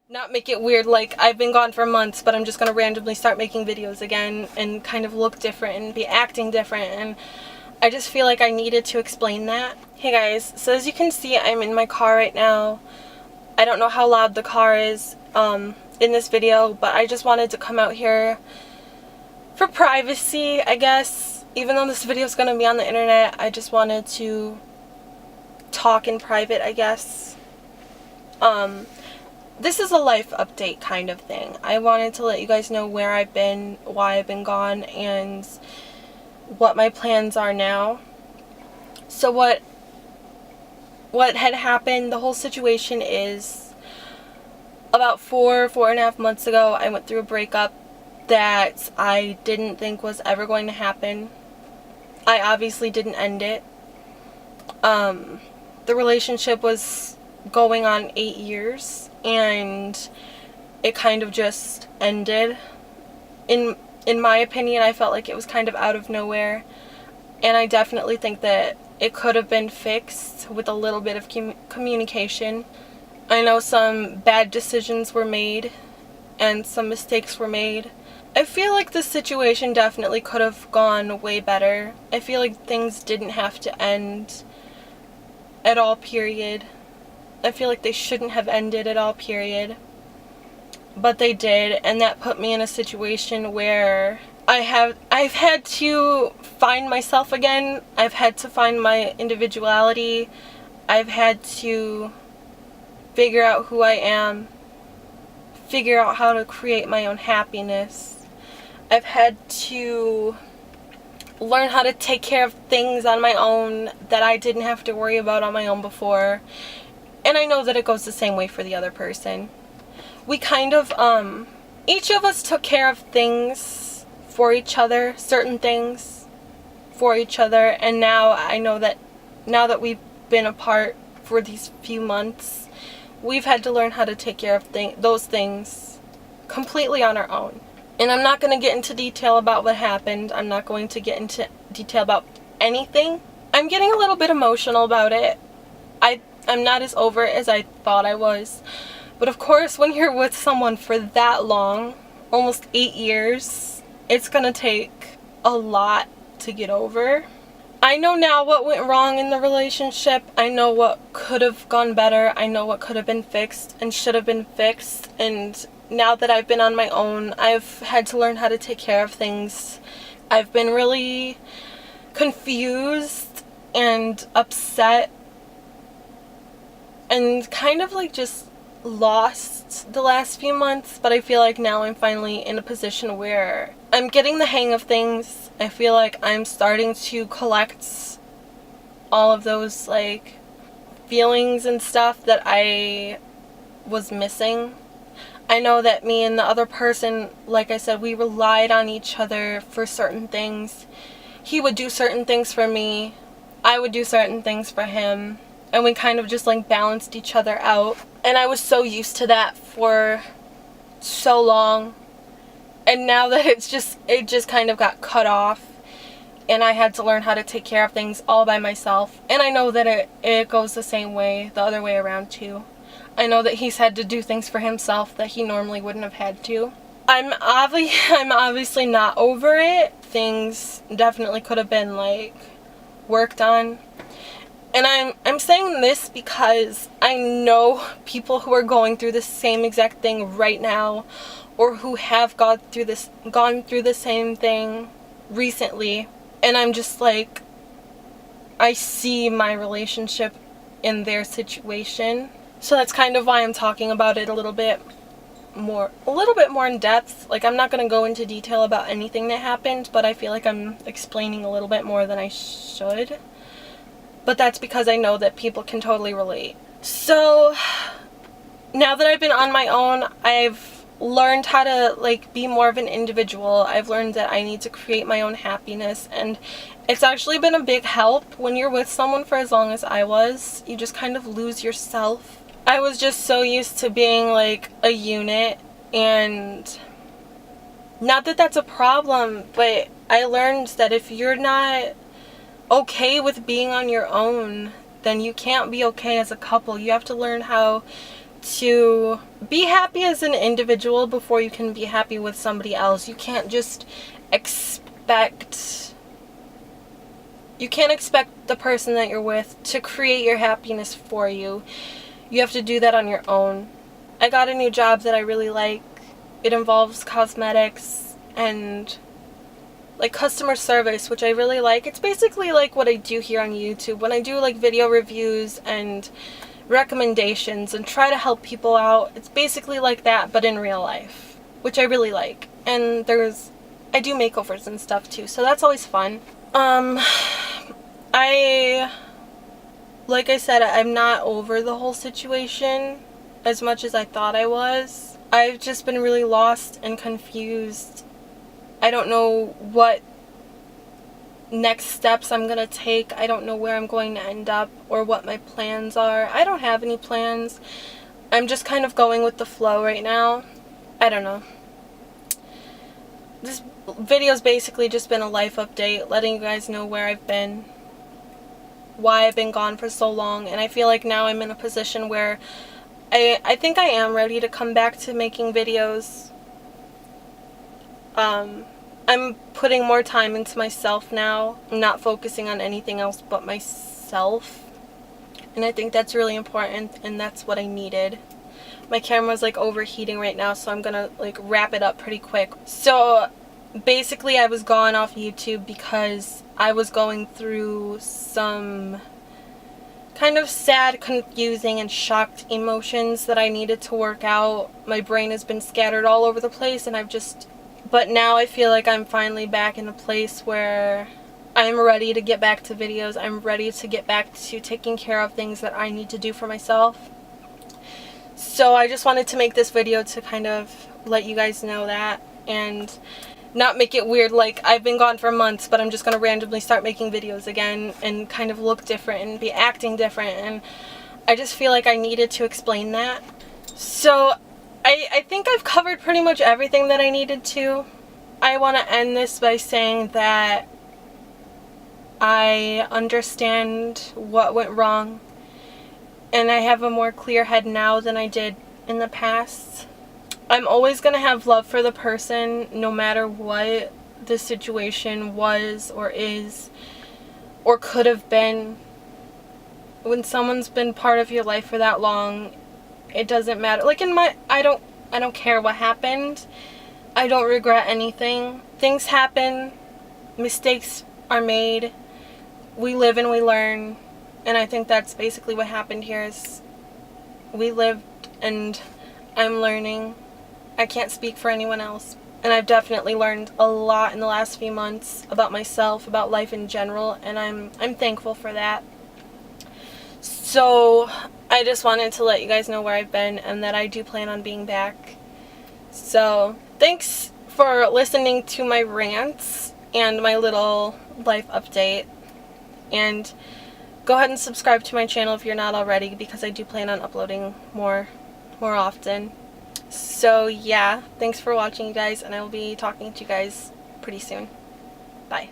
not make it weird like I've been gone for months, but I'm just gonna randomly start making videos again and kind of look different and be acting different, and I just feel like I needed to explain that. Hey guys, so as you can see, I'm in my car right now. I don't know how loud the car is in this video, but I just wanted to come out here for privacy, I guess. Even though this video is going to be on the internet, I just wanted to talk in private, I guess. This is a life update kind of thing. I wanted to let you guys know where I've been, why I've been gone, and what my plans are now. So what had happened, the whole situation is about 4.5 months ago, I went through a breakup that I didn't think was ever going to happen. I obviously didn't end it. The relationship was going on 8 years, and it kind of just ended. In my opinion, I felt like it was kind of out of nowhere, and I definitely think that it could have been fixed with a little bit of communication. I know some bad decisions were made and some mistakes were made. I feel like this situation definitely could have gone way better. I feel like things didn't have to end at all, period. I feel like they shouldn't have ended at all, period. But they did, and that put me in a situation where I've had to find myself again. I've had to find my individuality. I've had to figure out who I am, figure out how to create my own happiness. I've had to learn how to take care of things on my own that I didn't have to worry about on my own before. And I know that it goes the same way for the other person. We kind of, each of us took care of things for each other, certain things for each other, and now I know that now that we've been apart for these few months, we've had to learn how to take care of those things completely on our own. And I'm not going to get into detail about what happened. I'm not going to get into detail about anything. I'm getting a little bit emotional about it. I'm not as over it as I thought I was. But of course, when you're with someone for that long, almost 8 years, it's going to take a lot to get over. I know now what went wrong in the relationship. I know what could have gone better. I know what could have been fixed and should have been fixed. And now that I've been on my own, I've had to learn how to take care of things. I've been really confused and upset and kind of like just lost the last few months, but I feel like now I'm finally in a position where I'm getting the hang of things. I feel like I'm starting to collect all of those like feelings and stuff that I was missing. I know that me and the other person, like I said, we relied on each other for certain things. He would do certain things for me, I would do certain things for him, and we kind of just like balanced each other out. And I was so used to that for so long, and now that it just kind of got cut off, and I had to learn how to take care of things all by myself. And I know that it goes the same way, the other way around too. I know that he's had to do things for himself that he normally wouldn't have had to. I'm obviously not over it. Things definitely could have been like worked on. And I'm saying this because I know people who are going through the same exact thing right now, or who have gone through the same thing recently, and I'm just like, I see my relationship in their situation. So that's kind of why I'm talking about it a little bit more in depth. Like, I'm not going to go into detail about anything that happened, but I feel like I'm explaining a little bit more than I should. But that's because I know that people can totally relate. So now that I've been on my own, I've learned how to like be more of an individual. I've learned that I need to create my own happiness, and it's actually been a big help. When you're with someone for as long as I was, you just kind of lose yourself. I was just so used to being like a unit, and not that that's a problem, but I learned that if you're not okay with being on your own, then you can't be okay as a couple. You have to learn how to be happy as an individual before you can be happy with somebody else. You can't expect the person that you're with to create your happiness for you. You have to do that on your own. I got a new job that I really like. It involves cosmetics and like customer service, which I really like. It's basically like what I do here on YouTube when I do like video reviews and recommendations and try to help people out. It's basically like that, but in real life, which I really like. And I do makeovers and stuff too, so that's always fun. Like I said, I'm not over the whole situation as much as I thought I was. I've just been really lost and confused. I don't know what next steps I'm gonna take. I don't know where I'm going to end up or what my plans are. I don't have any plans. I'm just kind of going with the flow right now. I don't know. This video's basically just been a life update, letting you guys know where I've been, why I've been gone for so long, and I feel like now I'm in a position where I think I am ready to come back to making videos. I'm putting more time into myself now. I'm not focusing on anything else but myself. And I think that's really important, and that's what I needed. My camera's like overheating right now, so I'm gonna like wrap it up pretty quick. So basically I was gone off YouTube because I was going through some kind of sad, confusing, and shocked emotions that I needed to work out. My brain has been scattered all over the place, and but now I feel like I'm finally back in a place where I'm ready to get back to videos. I'm ready to get back to taking care of things that I need to do for myself. So I just wanted to make this video to kind of let you guys know that, and not make it weird like I've been gone for months, but I'm just going to randomly start making videos again and kind of look different and be acting different, and I just feel like I needed to explain that. So I think I've covered pretty much everything that I needed to. I want to end this by saying that I understand what went wrong, and I have a more clear head now than I did in the past. I'm always going to have love for the person, no matter what the situation was or is or could have been. When someone's been part of your life for that long, it doesn't matter. Like I don't care what happened. I don't regret anything. Things happen. Mistakes are made. We live and we learn. And I think that's basically what happened here. Is we lived and I'm learning. I can't speak for anyone else. And I've definitely learned a lot in the last few months about myself, about life in general, and I'm thankful for that. So I just wanted to let you guys know where I've been and that I do plan on being back. So thanks for listening to my rants and my little life update. And go ahead and subscribe to my channel if you're not already, because I do plan on uploading more often. So yeah, thanks for watching, you guys, and I will be talking to you guys pretty soon. Bye.